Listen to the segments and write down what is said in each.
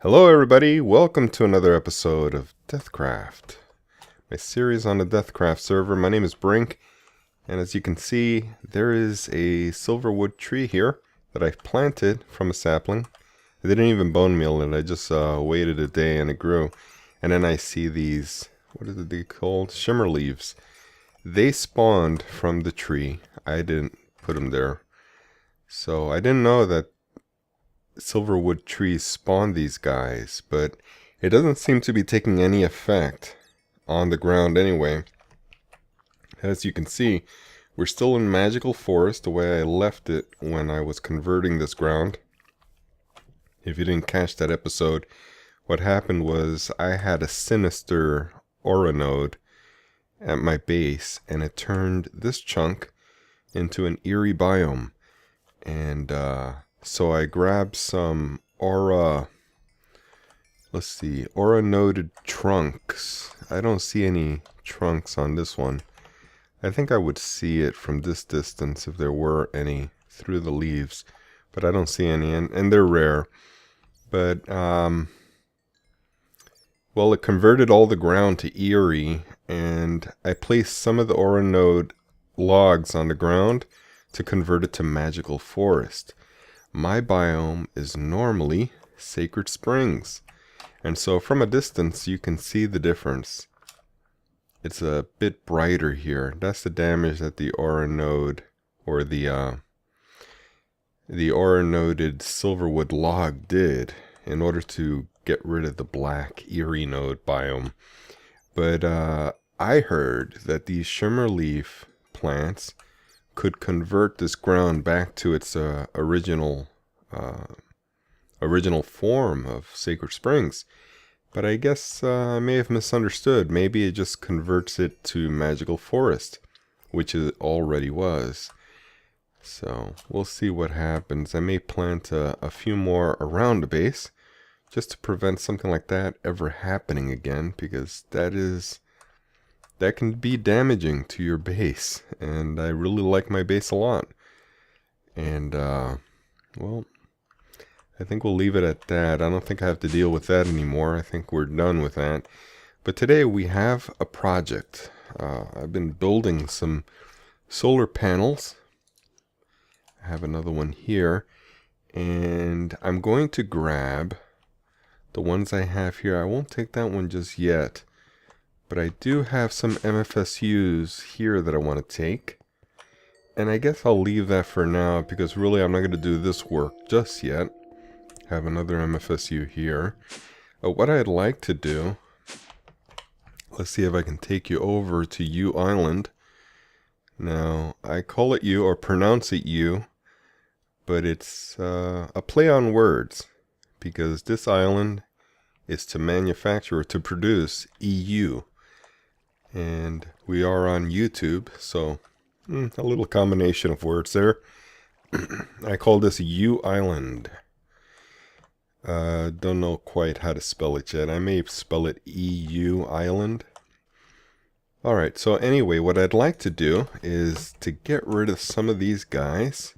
Hello everybody, welcome to another episode of DeathCraft, my series on the DeathCraft server. My name is Brink, and as you can see, there is a silverwood tree here that I planted from a sapling. I didn't even bone meal it, I just waited a day and it grew. And then I see these, what are they called? Shimmer leaves. They spawned from the tree. I didn't put them there. So I didn't know that silverwood trees spawn these guys, but it doesn't seem to be taking any effect on the ground anyway. As you can see, we're still in magical forest the way I left it when I was converting this ground. If you didn't catch that episode, what happened was I had a sinister aura node at my base, and it turned this chunk into an eerie biome. And so I grabbed some aura, let's see, aura noded trunks. I don't see any trunks on this one. I think I would see it from this distance if there were any through the leaves, but I don't see any, and they're rare. But, well, it converted all the ground to eerie, and I placed some of the aura node logs on the ground to convert it to magical forest. My biome is normally Sacred Springs, and so from a distance you can see the difference. It's a bit brighter here. That's the damage that the aura node, or the aura noded silverwood log did in order to get rid of the black eerie node biome. But I heard that these shimmer leaf plants could convert this ground back to its original form of Sacred Springs. But I guess I may have misunderstood. Maybe it just converts it to magical forest, which it already was. So we'll see what happens. I may plant a few more around the base just to prevent something like that ever happening again, because that can be damaging to your base, and I really like my base a lot. And well, I think we'll leave it at that. I don't think I have to deal with that anymore. I think we're done with that. But today we have a project. I've been building some solar panels. I have another one here, and I'm going to grab the ones I have here. I won't take that one just yet, but I do have some MFSUs here that I want to take. And I guess I'll leave that for now, because really I'm not going to do this work just yet. I have another MFSU here. What I'd like to do, let's see if I can take you over to U Island. Now, I call it U, or pronounce it U, but it's a play on words, because this island is to manufacture, or to produce, EU. And we are on YouTube, so a little combination of words there. I call this U Island. Don't know quite how to spell it yet. I may spell it EU Island. Alright, so anyway, what I'd like to do is to get rid of some of these guys.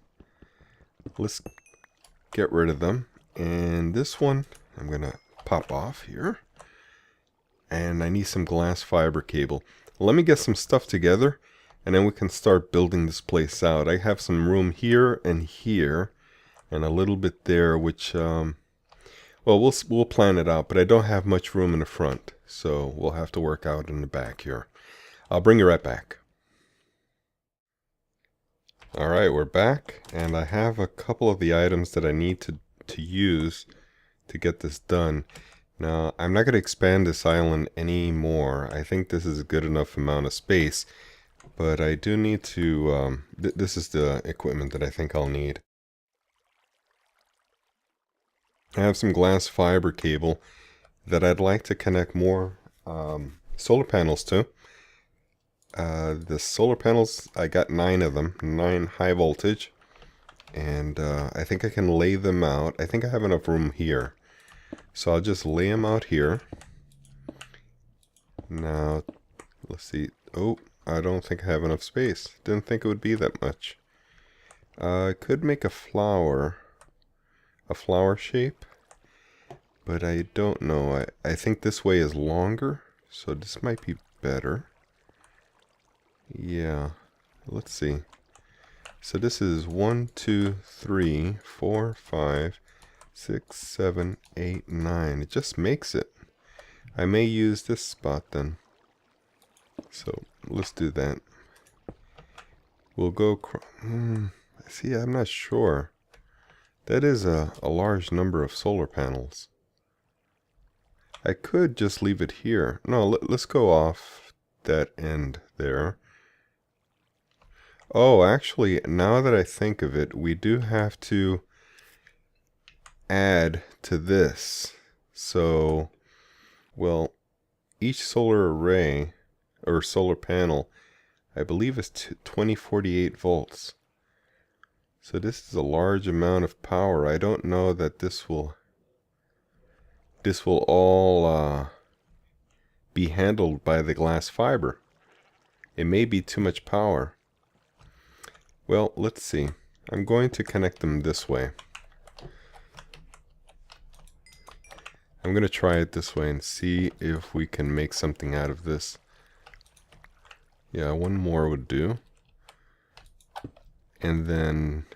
Let's get rid of them. And this one, I'm going to pop off here. And I need some glass fiber cable. Let me get some stuff together, and then we can start building this place out. I have some room here, and a little bit there, which, well, we'll plan it out, but I don't have much room in the front, so we'll have to work out in the back here. I'll bring you right back. Alright, we're back, and I have a couple of the items that I need to use to get this done. Now, I'm not going to expand this island anymore. I think this is a good enough amount of space, but I do need to, this is the equipment that I think I'll need. I have some glass fiber cable that I'd like to connect more solar panels to. The solar panels, I got 9 of them, 9 high voltage, and I think I can lay them out. I think I have enough room here, so I'll just lay them out here. Now, let's see. Oh, I don't think I have enough space. Didn't think it would be that much. I could make a flower shape, but I don't know. I think this way is longer, so this might be better. Yeah, let's see. So this is 1, 2, 3, 4, 5, 6, 7, 8, 9. It just makes it. I may use this spot then. So let's do that. We'll go. See, I'm not sure. That is a large number of solar panels. I could just leave it here. No, let's go off that end there. Oh, actually, now that I think of it, we do have to add to this. So, well, each solar array or solar panel, I believe, is 2048 volts. So this is a large amount of power. I don't know that this will all be handled by the glass fiber. It may be too much power. Well, let's see. I'm going to connect them this way. I'm going to try it this way and see if we can make something out of this. Yeah, one more would do. And then...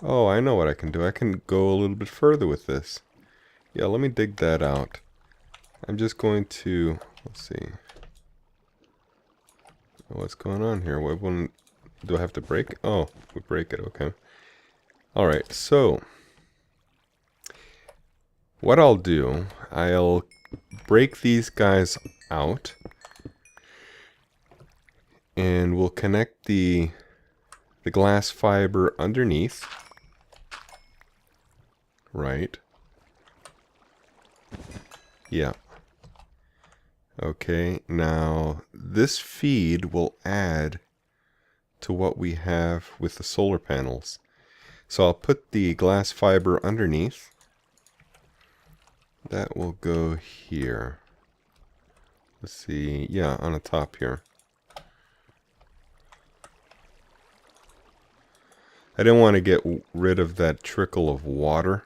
Oh, I know what I can do. I can go a little bit further with this. Yeah, let me dig that out. I'm just going to... Let's see. What's going on here? What one... Do I have to break? Oh, we break it. Okay. Alright, so... What I'll do, I'll break these guys out. And we'll connect the glass fiber underneath. Right. Yeah. Okay, now this feed will add to what we have with the solar panels. So I'll put the glass fiber underneath. That will go here. Let's see, yeah, on the top here. I didn't want to get rid of that trickle of water,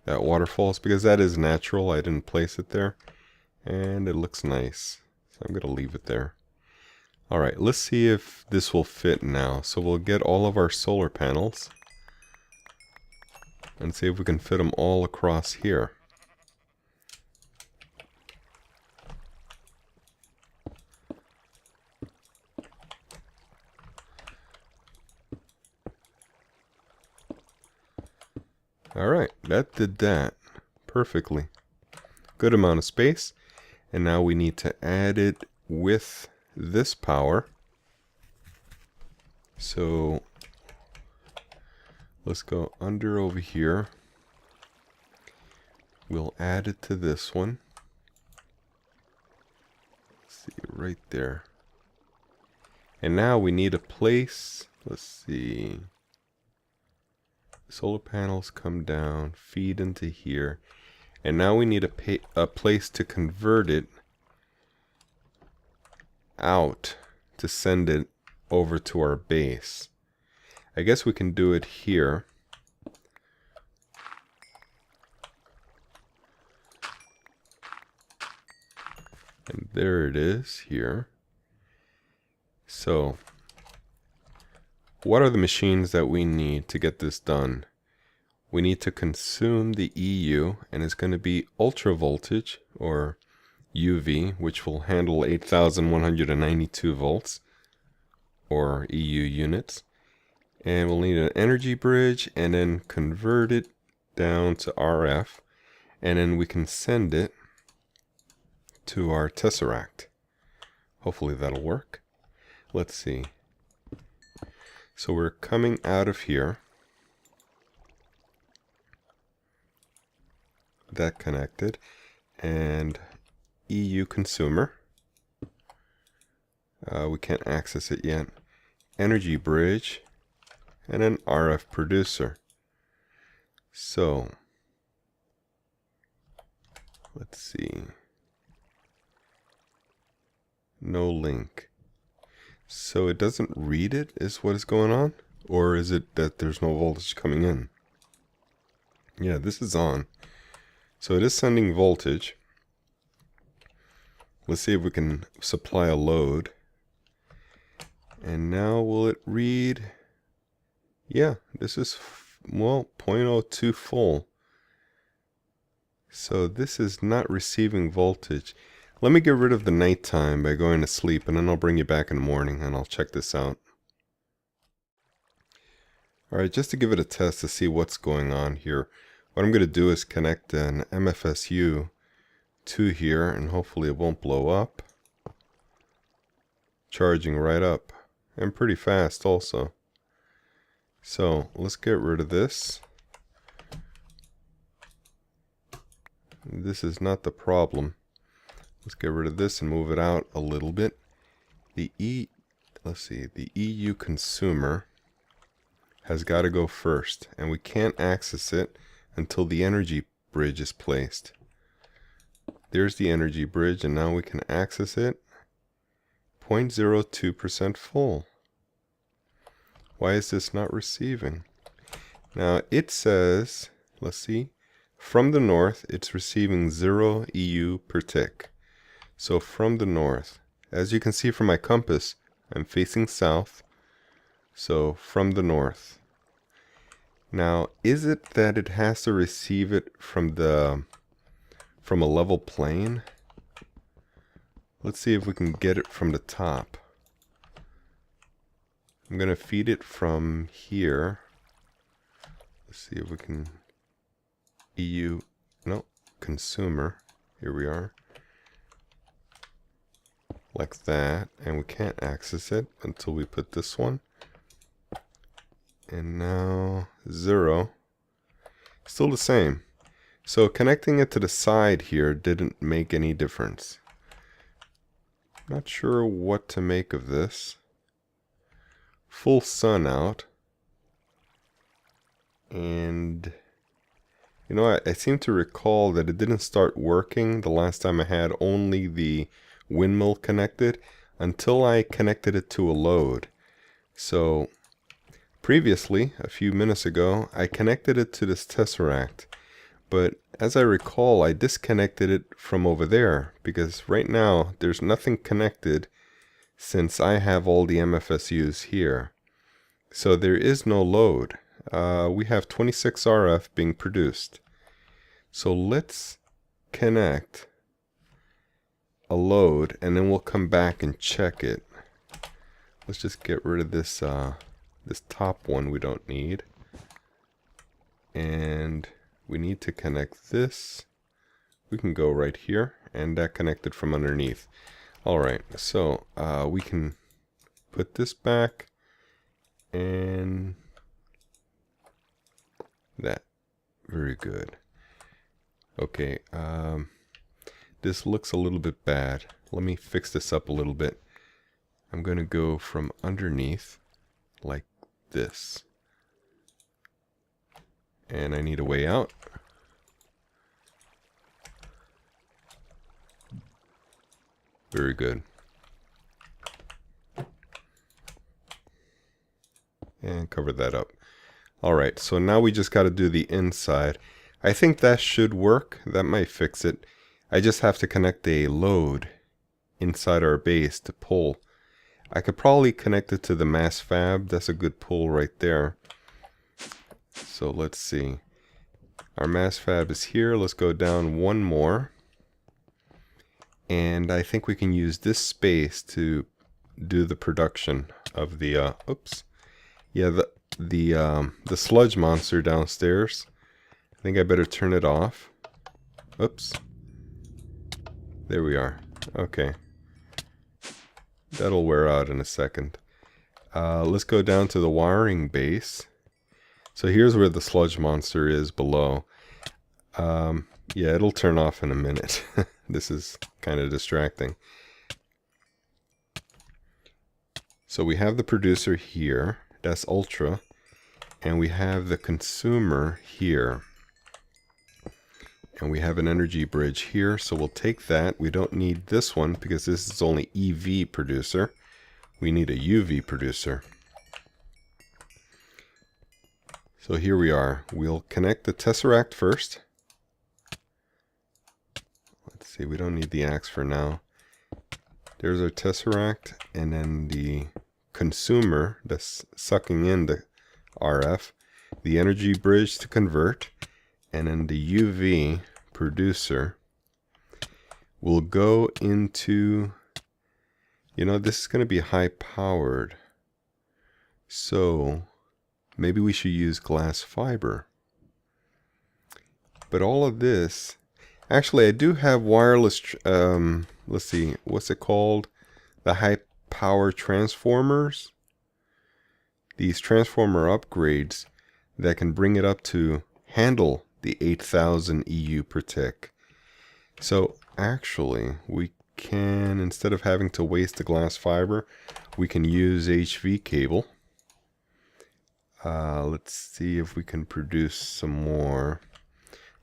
that waterfalls, because that is natural. I didn't place it there. And it looks nice. So I'm going to leave it there. Alright, let's see if this will fit now. So we'll get all of our solar panels. And see if we can fit them all across here. Alright, that did that perfectly. Good amount of space. And now we need to add it with this power. So let's go under over here. We'll add it to this one. Let's see, right there. And now we need a place. Let's see. Solar panels come down, feed into here. And now we need a place to convert it out to send it over to our base. I guess we can do it here. And there it is here. So, what are the machines that we need to get this done? We need to consume the EU, and it's going to be ultra voltage, or UV, which will handle 8,192 volts, or EU units. And we'll need an energy bridge, and then convert it down to RF, and then we can send it to our tesseract. Hopefully that'll work. Let's see. So we're coming out of here. That connected, and EU consumer. We can't access it yet. Energy bridge, and an RF producer. So let's see. No link. So it doesn't read it is what is going on? Or is it that there's no voltage coming in? Yeah, this is on. So it is sending voltage. Let's see if we can supply a load. And now will it read? Yeah, this is, well, 0.02 full. So this is not receiving voltage. Let me get rid of the nighttime by going to sleep, and then I'll bring you back in the morning and I'll check this out. Alright, just to give it a test to see what's going on here, what I'm going to do is connect an MFSU to here, and hopefully it won't blow up. Charging right up, and pretty fast also. So let's get rid of this. This is not the problem. Let's get rid of this and move it out a little bit. The EU consumer has got to go first, and we can't access it until the energy bridge is placed. There's the energy bridge, and now we can access it. 0.02% full. Why is this not receiving? Now it says, let's see, from the north it's receiving 0 EU per tick. So from the north, as you can see from my compass, I'm facing south. So from the north. Now, is it that it has to receive it from a level plane? Let's see if we can get it from the top. I'm going to feed it from here. Let's see if we can consumer. Here we are. Like that, and we can't access it until we put this one. And now 0. Still the same. So connecting it to the side here didn't make any difference. Not sure what to make of this. Full sun out. And you know, I seem to recall that it didn't start working the last time I had only the windmill connected until I connected it to a load. So previously, a few minutes ago, I connected it to this tesseract, but as I recall, I disconnected it from over there because right now there's nothing connected since I have all the MFSUs here. So there is no load. We have 26 RF being produced. So let's connect a load, and then we'll come back and check it. Let's just get rid of this this top one we don't need, and we need to connect this. We can go right here, and that connected from underneath. Alright, so we can put this back, and that. Very good. Okay, this looks a little bit bad. Let me fix this up a little bit. I'm going to go from underneath like this. And I need a way out. Very good. And cover that up. Alright, so now we just got to do the inside. I think that should work. That might fix it. I just have to connect a load inside our base to pull. I could probably connect it to the mass fab. That's a good pull right there. So let's see. Our mass fab is here. Let's go down one more. And I think we can use this space to do the production of the the sludge monster downstairs. I think I better turn it off. Oops. There we are. Okay. That'll wear out in a second. Let's go down to the wiring base. So here's where the sludge monster is below. Yeah, it'll turn off in a minute. This is kind of distracting. So we have the producer here. That's ultra. And we have the consumer here. And we have an energy bridge here, so we'll take that. We don't need this one because this is only EV producer. we need a UV producer. So here we are. We'll connect the tesseract first. Let's see, we don't need the axe for now. There's our tesseract, and then the consumer that's sucking in the RF, the energy bridge to convert, and then the UV producer will go into, you know, this is going to be high powered, so maybe we should use glass fiber. But all of this, actually I do have wireless, let's see, what's it called? The high power transformers. These transformer upgrades that can bring it up to handle the 8,000 EU per tick. So actually we can, instead of having to waste the glass fiber, we can use HV cable. Let's see if we can produce some more.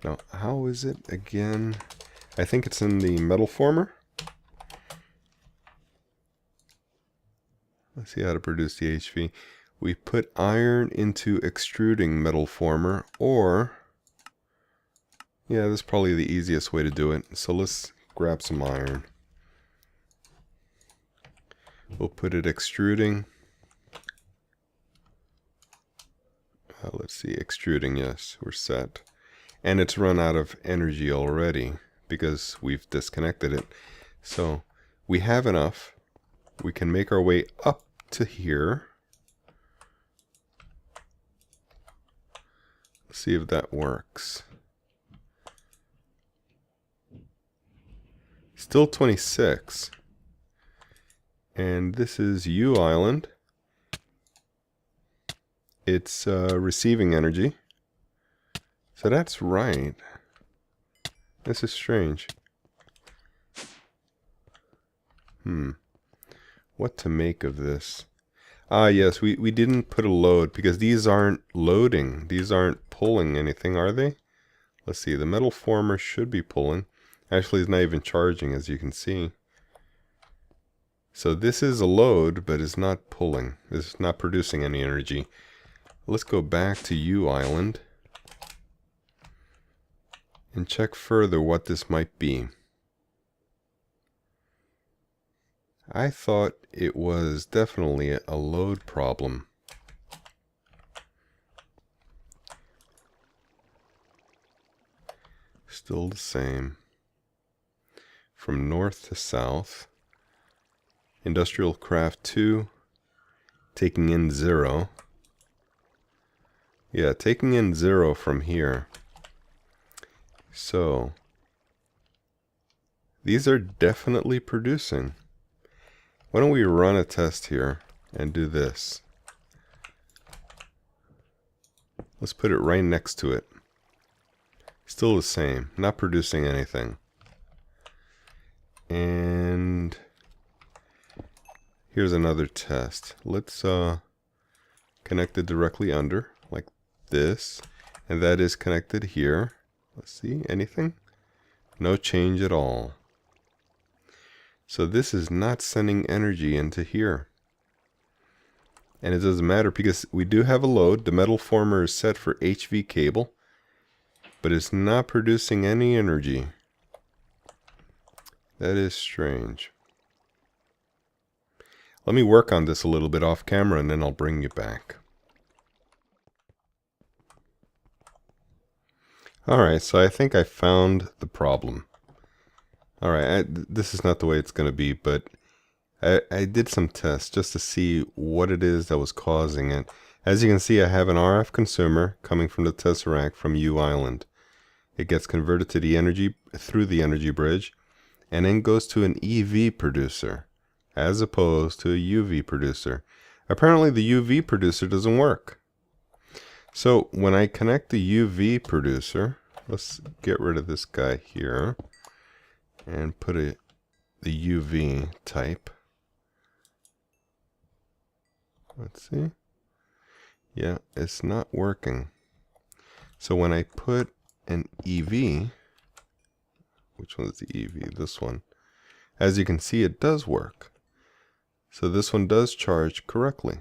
Now, how is it again? I think it's in the metal former. Let's see how to produce the HV. We put iron into extruding metal former, or, yeah, this is probably the easiest way to do it. So let's grab some iron. We'll put it extruding. Let's see, extruding, yes, we're set. And it's run out of energy already because we've disconnected it. So we have enough. We can make our way up to here. Let's see if that works. Still 26. And this is U Island. It's receiving energy. So that's right. This is strange. What to make of this? Ah, yes, we didn't put a load because these aren't loading. These aren't pulling anything, are they? Let's see, the metal former should be pulling. Actually, it's not even charging, as you can see. So this is a load, but it's not pulling. It's not producing any energy. Let's go back to U Island and check further what this might be. I thought it was definitely a load problem. Still the same. From north to south. IndustrialCraft 2 taking in 0. Yeah, taking in 0 from here. So these are definitely producing. Why don't we run a test here and do this? Let's put it right next to it. Still the same, not producing anything. And here's another test. Let's connect it directly under, like this. And that is connected here. Let's see, anything? No change at all. So this is not sending energy into here. And it doesn't matter because we do have a load. The metal former is set for HV cable, but it's not producing any energy. That is strange. Let me work on this a little bit off camera and then I'll bring you back. Alright, so I think I found the problem. Alright, this is not the way it's going to be, but I did some tests just to see what it is that was causing it. As you can see, I have an RF consumer coming from the tesseract from U Island. It gets converted to the energy through the energy bridge and then goes to an EV producer as opposed to a UV producer. Apparently the UV producer doesn't work. So when I connect the UV producer, let's get rid of this guy here and put the UV type. Let's see. Yeah, it's not working. So when I put an EV, which one is the EV? This one. As you can see, it does work. So this one does charge correctly.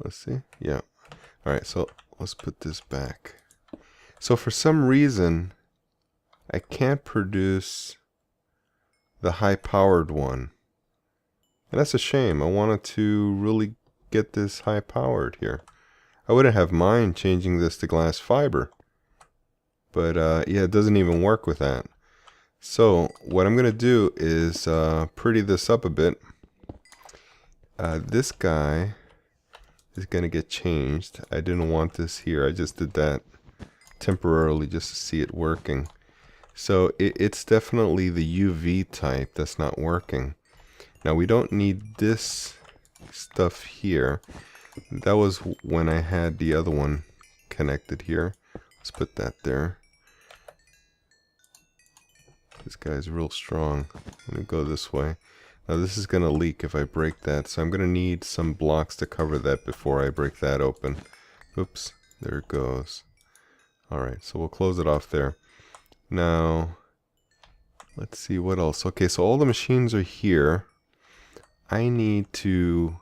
Let's see. Yeah. Alright, so let's put this back. So for some reason, I can't produce the high-powered one. And that's a shame. I wanted to really get this high-powered here. I wouldn't have mind changing this to glass fiber. But yeah, it doesn't even work with that. So what I'm going to do is pretty this up a bit. This guy is going to get changed. I didn't want this here. I just did that temporarily just to see it working. So it's definitely the UV type that's not working. Now we don't need this stuff here. That was when I had the other one connected here. Let's put that there. This guy's real strong. Let me go this way. Now this is going to leak if I break that, so I'm going to need some blocks to cover that before I break that open. Oops, there it goes. Alright, so we'll close it off there. Now, let's see what else. Okay, so all the machines are here. I need to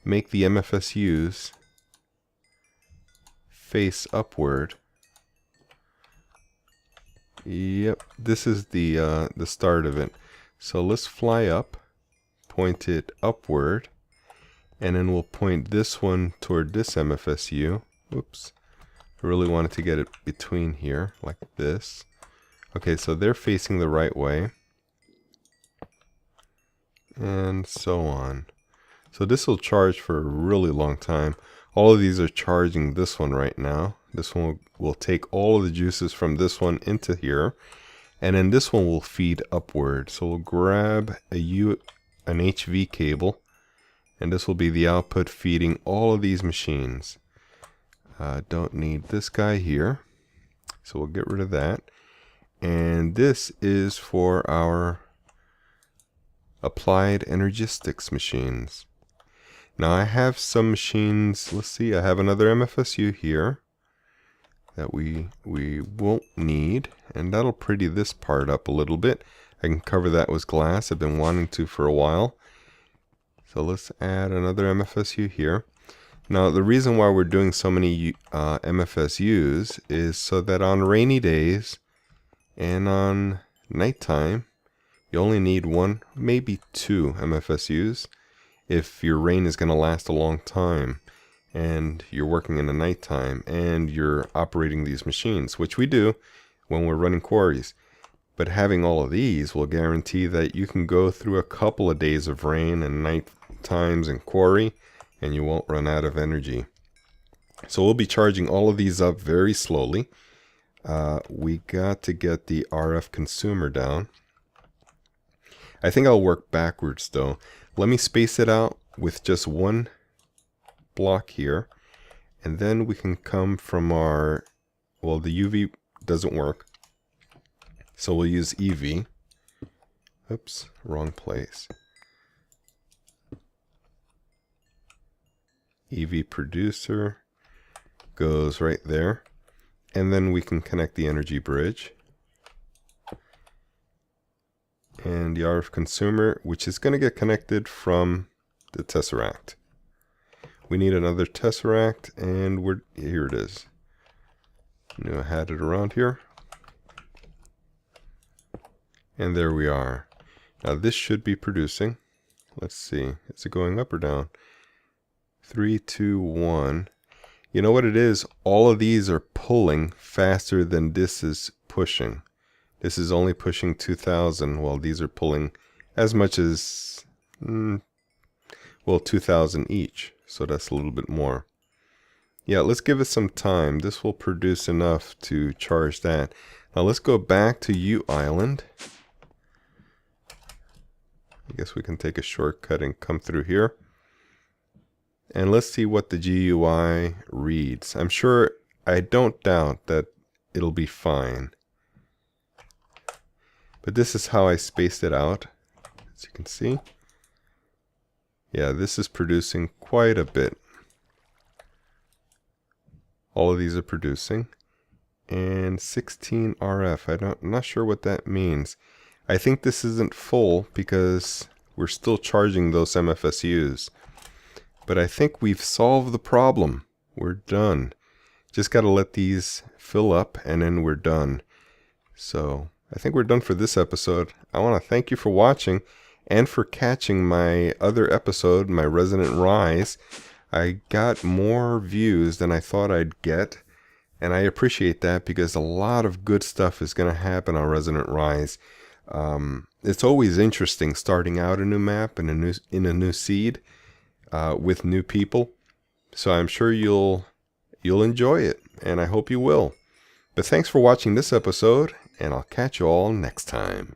make the MFSUs face upward. Yep, this is the start of it. So let's fly up, point it upward, and then we'll point this one toward this MFSU. Oops, I really wanted to get it between here, like this. Okay, so they're facing the right way. And so on. So this will charge for a really long time. All of these are charging this one right now. This one will take all of the juices from this one into here. And then this one will feed upward. So we'll grab an HV cable. And this will be the output feeding all of these machines. Don't need this guy here. So we'll get rid of that. And this is for our applied energistics machines. Now I have some machines, let's see, I have another MFSU here that we won't need, and that'll pretty this part up a little bit. I can cover that with glass. I've been wanting to for a while. So let's add another MFSU here. Now the reason why we're doing so many MFSUs is so that on rainy days and on nighttime you only need one, maybe two MFSUs if your rain is going to last a long time and you're working in the nighttime and you're operating these machines, which we do when we're running quarries. But having all of these will guarantee that you can go through a couple of days of rain and night times in quarry and you won't run out of energy. So we'll be charging all of these up very slowly. We got to get the RF consumer down. I think I'll work backwards though. Let me space it out with just one block here, and then we can come from our, well, the UV doesn't work, so we'll use EV. Oops, wrong place. EV producer goes right there, and then we can connect the energy bridge. And the RF consumer, which is going to get connected from the tesseract. We need another tesseract, and here it is. I knew I had it around here. And there we are. Now this should be producing. Let's see. Is it going up or down? 3, 2, 1. You know what it is? All of these are pulling faster than this is pushing. This is only pushing 2,000, while these are pulling as much as, well, 2,000 each. So that's a little bit more. Yeah, let's give it some time. This will produce enough to charge that. Now let's go back to U Island. I guess we can take a shortcut and come through here. And let's see what the GUI reads. I'm sure, I don't doubt that it'll be fine. But this is how I spaced it out, as you can see. Yeah, this is producing quite a bit. All of these are producing. And 16 RF, I'm not sure what that means. I think this isn't full because we're still charging those MFSUs. But I think we've solved the problem. We're done. Just got to let these fill up and then we're done. So I think we're done for this episode. I want to thank you for watching and for catching my other episode, my Resonant Rise. I got more views than I thought I'd get, and I appreciate that because a lot of good stuff is going to happen on Resonant Rise. It's always interesting starting out a new map and in a new seed with new people. So I'm sure you'll enjoy it, and I hope you will. But thanks for watching this episode, and I'll catch you all next time.